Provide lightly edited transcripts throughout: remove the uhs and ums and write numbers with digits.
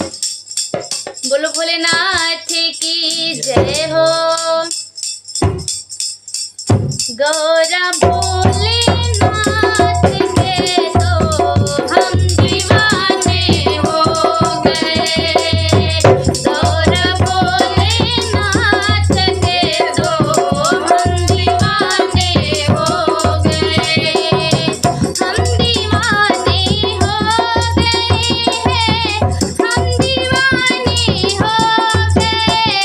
बोलो भोलेनाथ की जय हो। गौरा भोलेनाथ के तो हम दीवाने हो गए। गौरा भोलेनाथ के तो हम दीवाने हो गए। हम दीवाने हो गए हैं, हम दीवाने हो गए।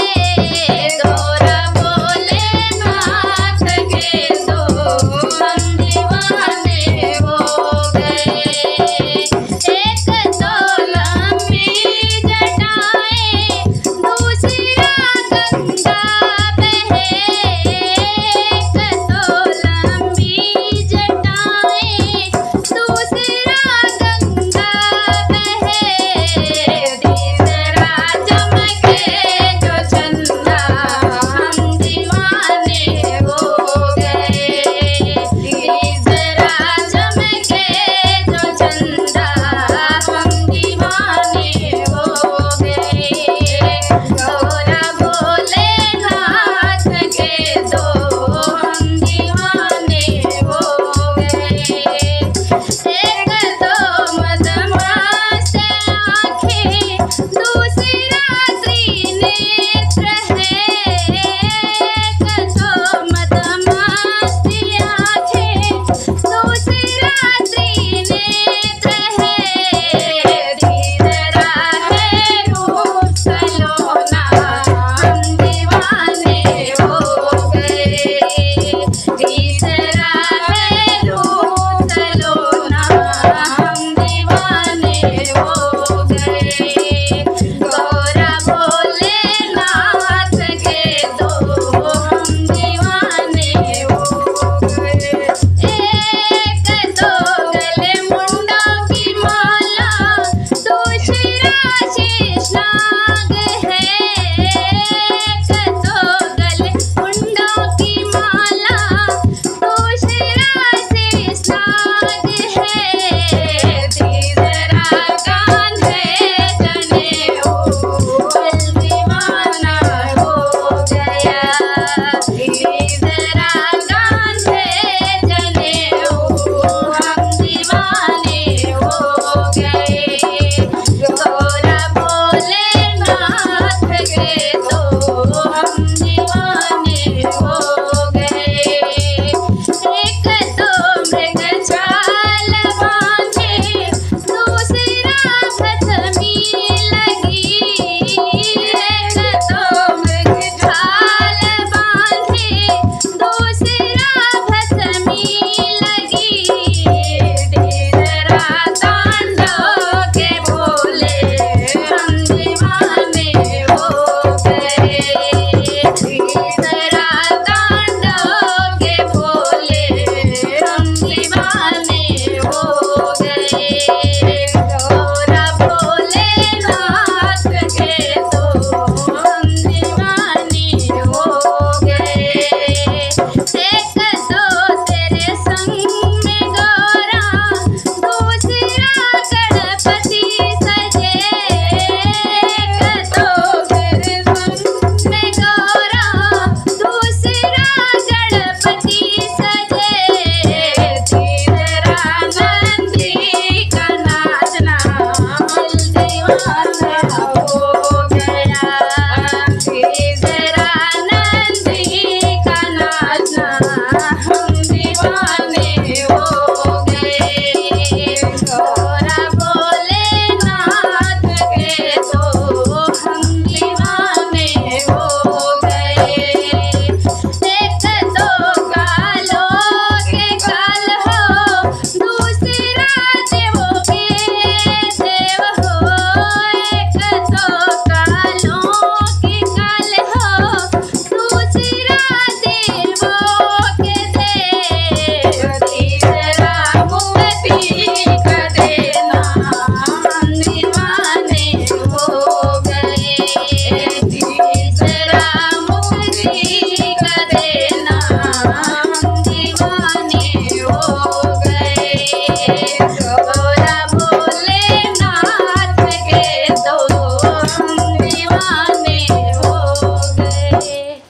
गौरा भोलेनाथ के तो हम दीवाने हो गए। एक तो लंबी जटाएं, दूसरा गंगा बहे। एक तो लंबी जटाएं, दूसरा गंगा बहे। तीसरा चमके जो चंदा, हम दीवाने हो गए। तीसरा चमके जो चंदा, हम दीवाने हो गए। गौरा भोलेनाथ के तो हम दीवाने हो गए। एक तो मदमस्त आँखें, दूसरा त्रिनेत्र है। एक तो मदमस्त आँखें, दूसरा त्रिनेत्र है। तीसरा है रूप सलोना, हम दीवाने हो गए। तीसरा है रूप सलोना, हम दीवाने हो गए। गौरा भोलेनाथ के तो हम दीवाने हो गए। एक तो गले मुंडा की माला, दूसरा शेषनाग है। एक तो गले मुंडा की माला, दूसरा शेषनाग है। तीसरा कान्हे जनेऊ, दिल दीवाना हो गया। तीसरा कान्हे जनेऊ, हम दीवाने हो गए। गौरा भोलेनाथ के तो हम दीवाने हो गए। एक तो मृगछाल बांधे, दूसरा भस्मी लगी। एक तो मृगछाल बांधे, दूसरा भस्मी लगी। तीसरा तांडव के बोले, हम दीवाने हो गए। तीसरा तांडव के बोले, हम दीवाने हो गए। गौरा भोलेनाथ के तो हम दीवाने हो गए। एक तो तेरे संग में गौरा, दूसरा गणपति सजे। एक तो तेरे संग में गौरा, दूसरा गणपति सजे। तीसरा नंदी का नाचना, हम दीवाना हो